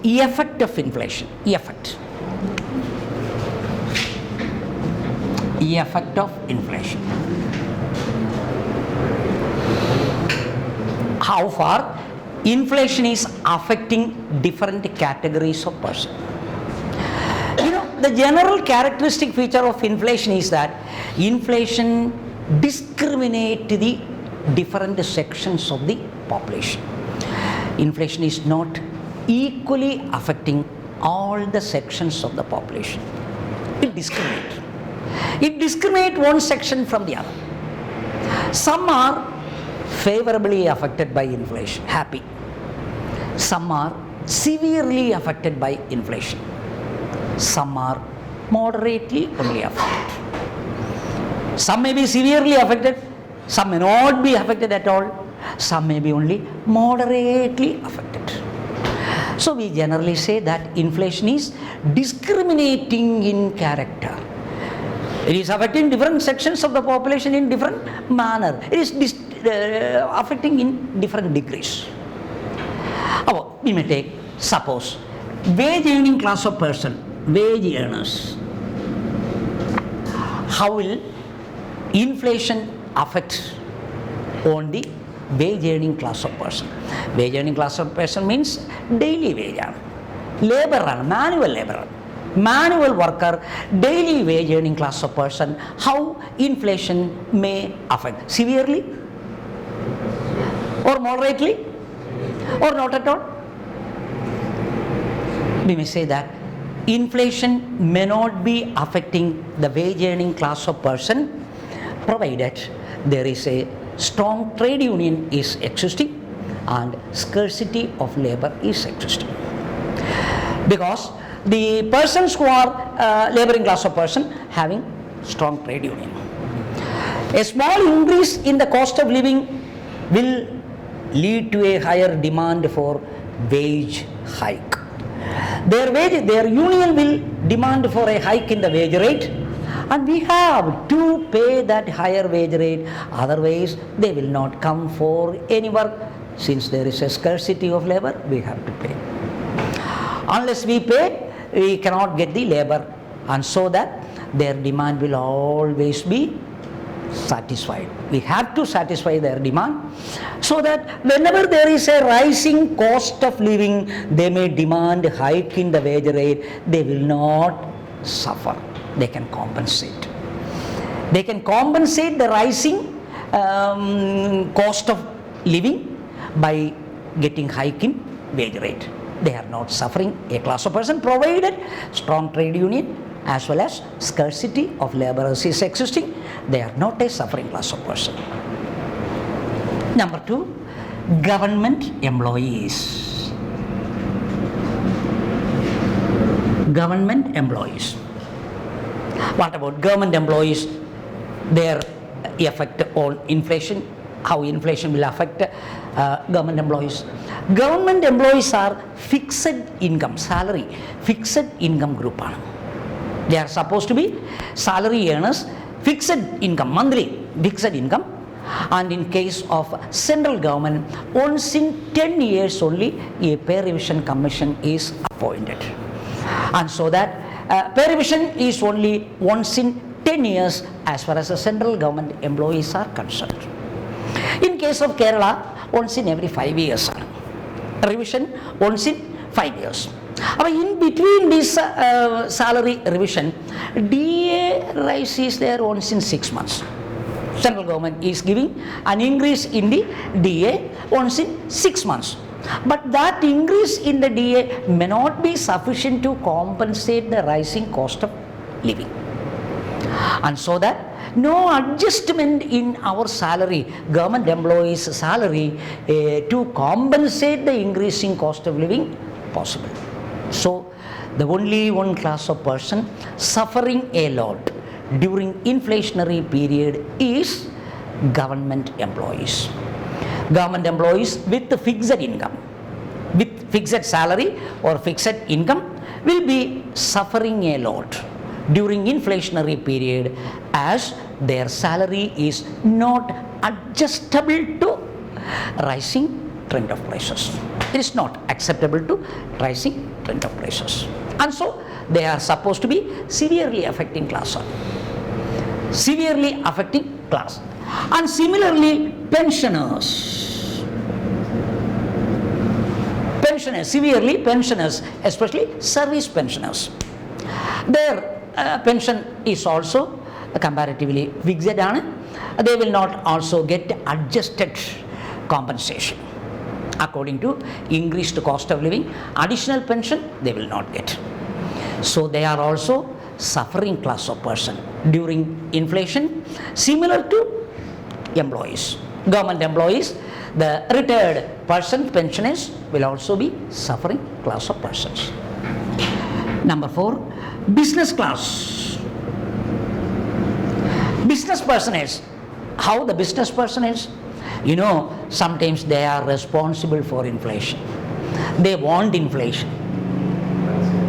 effect of inflation. Effect of inflation. How far inflation is affecting different categories of person. The general characteristic feature of inflation is that inflation discriminates the different sections of the population. Inflation is not equally affecting all the sections of the population. It discriminates. It discriminates one section from the other. Some are favorably affected by inflation, happy. Some are severely affected by inflation. Some are moderately only affected. Some may be severely affected, some may not be affected at all, some may be only moderately affected. So we generally say that inflation is discriminating in character. It is affecting different sections of the population in different manner. It is affecting in different degrees. We may take, suppose, wage earning class of person, wage earners. How will inflation affect on the wage earning class of person? Wage earning class of person means daily wage, labor, manual labor, manual worker, daily wage earning class of person. How inflation may affect? Severely or moderately or not at all? We may say that inflation may not be affecting the wage earning class of person provided there is a strong trade union is existing and scarcity of labor is existing. Because the persons who are laboring class of person having strong trade union. A small increase in the cost of living will lead to a higher demand for wage hike. Their union will demand for a hike in the wage rate, and we have to pay that higher wage rate, otherwise they will not come for any work. Since there is a scarcity of labor, we have to pay. Unless we pay, we cannot get the labor, and so that their demand will always be satisfied. We have to satisfy their demand, so that whenever there is a rising cost of living, they may demand a hike in the wage rate. They will not suffer. They can compensate. They can compensate the rising cost of living by getting hike in wage rate. They are not suffering. A class of person provided strong trade union as well as scarcity of laborers is existing, they are not a suffering class of person. Number 2, government employees. Government employees. What about government employees? Their effect on inflation, how inflation will affect government employees. Government employees are fixed income, salary, fixed income group. They are supposed to be salary earners, fixed income, monthly fixed income. And in case of central government, once in 10 years only a pay revision commission is appointed. And so that pay revision is only once in 10 years as far as the central government employees are concerned. In case of Kerala, once in every 5 years. Revision once in 5 years. In between this salary revision, DA rise is there once in 6 months. Central government is giving an increase in the DA once in 6 months. But that increase in the DA may not be sufficient to compensate the rising cost of living. And so that no adjustment in our salary, government employees' salary, to compensate the increasing cost of living possible. So the only one class of person suffering a lot during inflationary period is government employees. Government employees with fixed income, with fixed salary or fixed income will be suffering a lot during inflationary period, as their salary is not adjustable to rising trend of prices. It is not acceptable to rising trend of prices. And so they are supposed to be severely affecting class 1. Severely affecting class. And similarly, pensioners. Pensioners, severely pensioners, especially service pensioners. Their pension is also comparatively fixed. They will not also get adjusted compensation. According to increased cost of living, additional pension they will not get. So they are also suffering class of person during inflation, similar to employees. Government employees, the retired person, pensioners will also be suffering class of persons. Number 4, business class. Business personage. How the business personage? You know, sometimes they are responsible for inflation. They want inflation.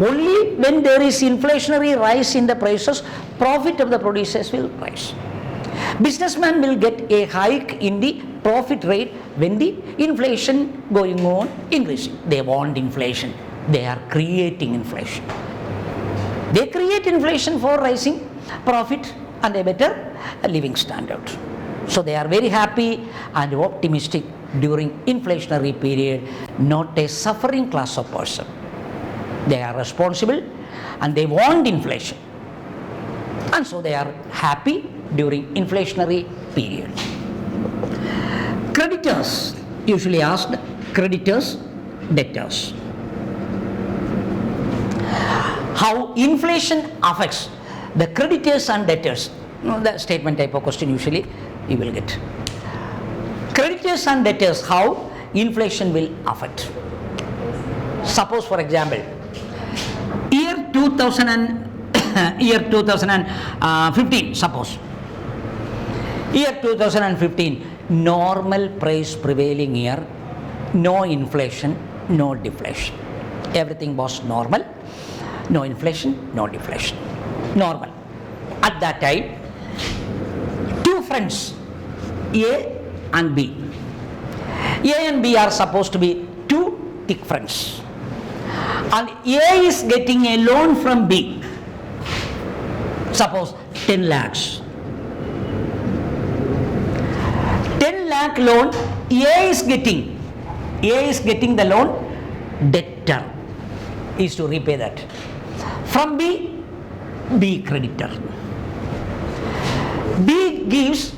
Only when there is inflationary rise in the prices, profit of the producers will rise. Businessman will get a hike in the profit rate when the inflation going on increasing. They want inflation. They are creating inflation. They create inflation for rising profit and a better living standard. So they are very happy and optimistic during inflationary period, not a suffering class of person. They are responsible and they want inflation. And so they are happy during inflationary period. Creditors, usually asked, creditors, debtors. How inflation affects the creditors and debtors. The statement type of question usually you will get. Creditors and debtors, how inflation will affect. Suppose for example, year 2015, suppose. Year 2015, normal price prevailing year, no inflation, no deflation. Everything was normal, no inflation, no deflation. Normal. At that time, two friends, A and B. A and B are supposed to be two thick friends. And A is getting a loan from B. Suppose 10 lakhs. 10 lakh loan A is getting the loan, debtor is to repay that. From B creditor. B gives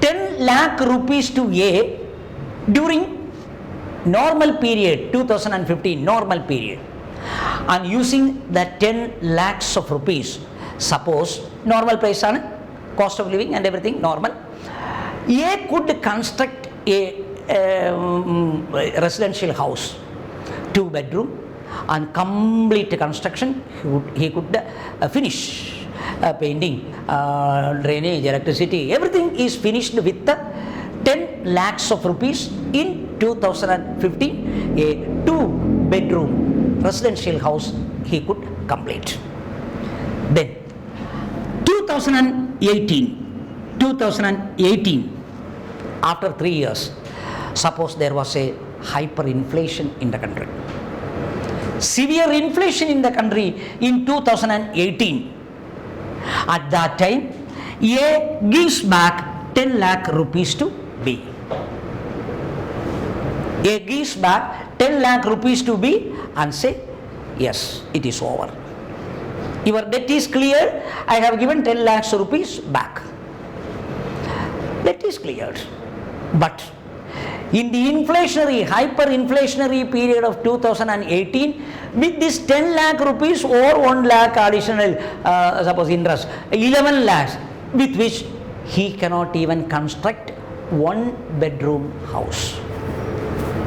10 lakh rupees to A during normal period, 2015 normal period, and using the 10 lakhs of rupees, suppose normal price and cost of living and everything normal, A could construct a residential house, 2 bedroom, and complete construction he could finish painting, drainage, electricity, everything is finished with the 10 lakhs of rupees in 2015, a 2 bedroom residential house he could complete. Then 2018, after 3 years, suppose there was a hyperinflation in the country. Severe inflation in the country in 2018. At that time, A gives back 10 lakh rupees to B. A gives back 10 lakh rupees to B and say, yes, it is over. Your debt is cleared, I have given 10 lakhs rupees back. Debt is cleared. But in the hyperinflationary period of 2018, with this 10 lakh rupees or 1 lakh additional, suppose interest, 11 lakhs, with which he cannot even construct 1 bedroom house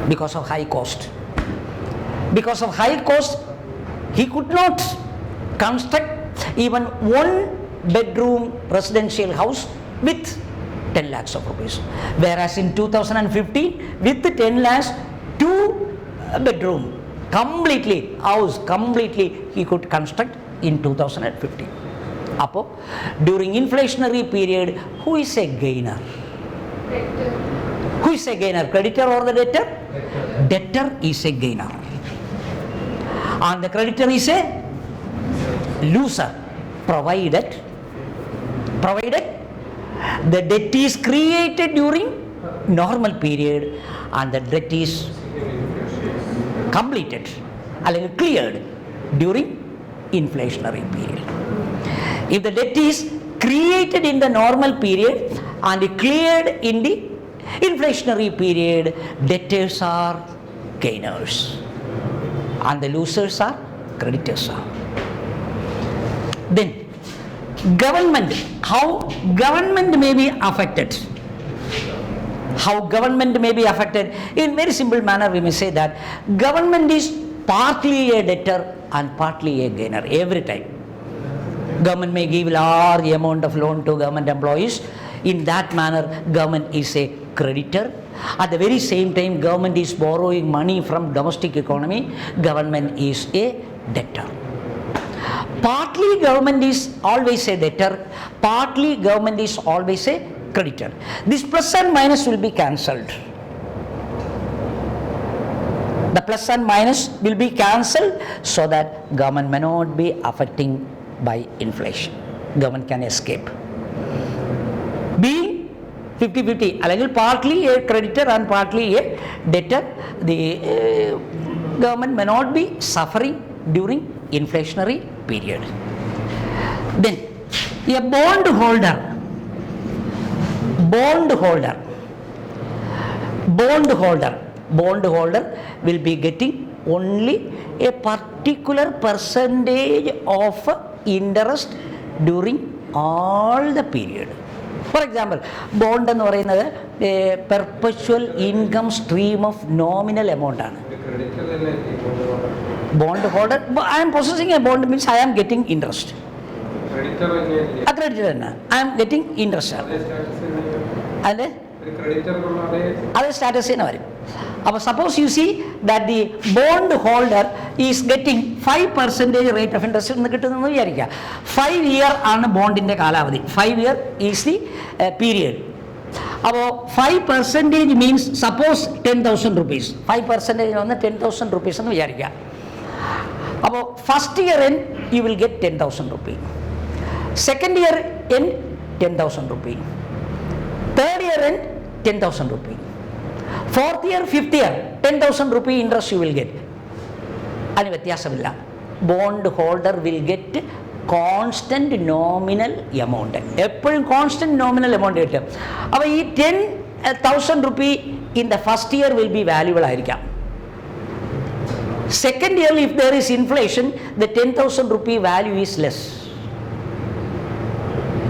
because of high cost. Because of high cost, he could not construct even 1 bedroom residential house with 10 lakhs of rupees. Whereas in 2015, with 10 lakhs, 2 bedroom house completely he could construct in 2015. During inflationary period, who is a gainer? Who is a gainer, creditor or the debtor? Debtor is a gainer. And the creditor is a loser, provided the debt is created during normal period and the debt is completed or cleared during inflationary period. If the debt is created in the normal period and cleared in the inflationary period, debtors are gainers and the losers are creditors. Then government, how government may be affected. How government may be affected? In very simple manner we may say that government is partly a debtor and partly a gainer every time. Government may give large amount of loan to government employees. In that manner government is a creditor. At the very same time government is borrowing money from domestic economy. Government is a debtor. Partly government is always a debtor, partly government is always a creditor. This plus and minus will be cancelled. The plus and minus will be cancelled so that government may not be affecting by inflation. Government can escape. Being 50-50, partly a creditor and partly a debtor, the government may not be suffering during inflationary period. Then a bond holder will be getting only a particular percentage of interest during all the period. For example, bond എന്ന് പറയുന്നത് perpetual income stream of nominal amount ആണ്. Bond holder, I am possessing a bond means I am getting interest. Creditor തന്നെ, I am getting interest. അതിൻ്റെ അതേ status തന്നെ വരും. അപ്പോൾ suppose you C that the bond holder is getting 5% rate of interest എന്ന് കിട്ടുന്നതെന്ന് വിചാരിക്കുക. 5 year ആണ് ബോണ്ടിൻ്റെ കാലാവധി. 5 year ഈസ് ദി പീരിയഡ്. അപ്പോൾ 5% മീൻസ് സപ്പോസ് 10,000 rupees. 5% വന്ന് 10,000 rupees എന്ന് വിചാരിക്കുക. അപ്പോൾ first year N you will get 10,000 rupees. Second year N 10,000 rupees. Third year N 10,000 rupees. Fourth year, fifth year, 10,000 rupee interest you will get. അതിന് വ്യത്യാസമില്ല. Bond holder will get constant nominal amount. എപ്പോഴും constant nominal amount കിട്ടും. അപ്പോൾ ഈ 10,000 rupee in the first year will be valuable ആയിരിക്കാം. Second year if there is inflation the 10,000 rupee value is less.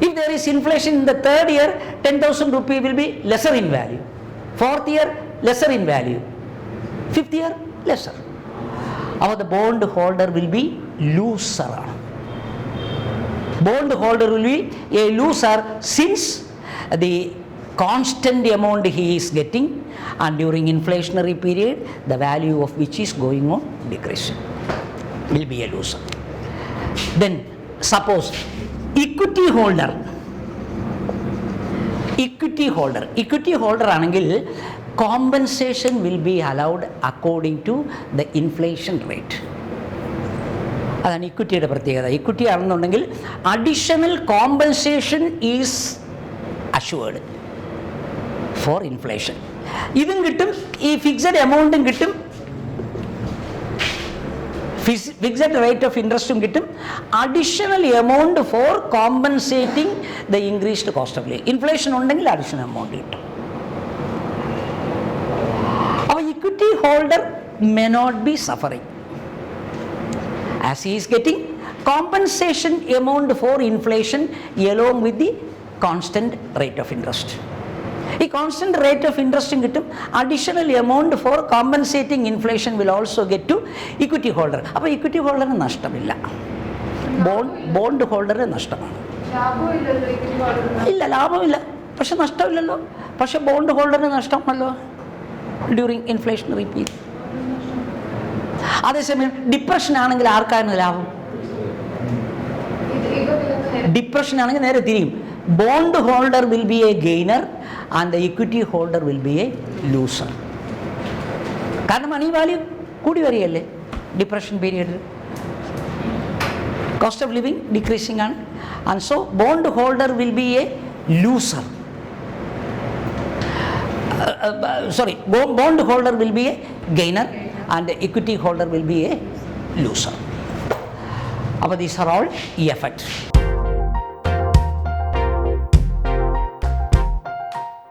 If there is inflation in the third year, 10,000 rupee will be lesser in value. Fourth year, lesser in value. Fifth year, lesser. Now the bond holder will be loser. Bond holder will be a loser since the constant amount he is getting and during inflationary period the value of which is going on decreasing will be a loser. Then suppose equity holder ആണെങ്കിൽ compensation will be allowed according to the inflation rate. അതാണ് ഇക്വിറ്റിയുടെ പ്രത്യേകത. Equity ആണെന്നുണ്ടെങ്കിൽ additional compensation is assured for inflation. ഇതും കിട്ടും, ഈ fixed എമൗണ്ടും കിട്ടും, fixed rate of ഇൻട്രസ്റ്റും കിട്ടും, additional amount for compensating the increased cost of living. Inflation ഉണ്ടെങ്കിൽ അഡീഷണൽ എമൗണ്ട് കിട്ടും. അപ്പോൾ equity holder may not be suffering as he is getting compensation amount for inflation along with the constant rate of interest. ഈ constant rate of ഇൻട്രസ്റ്റും കിട്ടും, additional amount for compensating inflation will also get to equity holder. അപ്പോൾ equity ഹോൾഡറിന് നഷ്ടമില്ല, bond ഹോൾഡറിന് നഷ്ടമാണ്. ഇല്ല, ലാഭമില്ല, പക്ഷെ നഷ്ടമില്ലല്ലോ. പക്ഷെ ബോണ്ട് ഹോൾഡറിന് നഷ്ടമാണല്ലോ ഡ്യൂറിങ് ഇൻഫ്ലേഷണറി പീരീഡ്. അതേസമയം ഡിപ്രഷൻ ആണെങ്കിൽ ആർക്കാണ് ലാഭം? ഡിപ്രഷൻ ആണെങ്കിൽ നേരെ തിരിയും. Bond holder will be A gainer and the equity holder will be a loser. കാരണം മണി വാല്യൂ കൂടി വരികയല്ലേ ഡിപ്രഷൻ പീരിയഡിൽ, കോസ്റ്റ് ഓഫ് ലിവിങ് ഡിക്രീസിങ് ആണ്, and so bond holder will be a loser. Bond holder will be a gainer and equity holder will be a loser. These are all effects.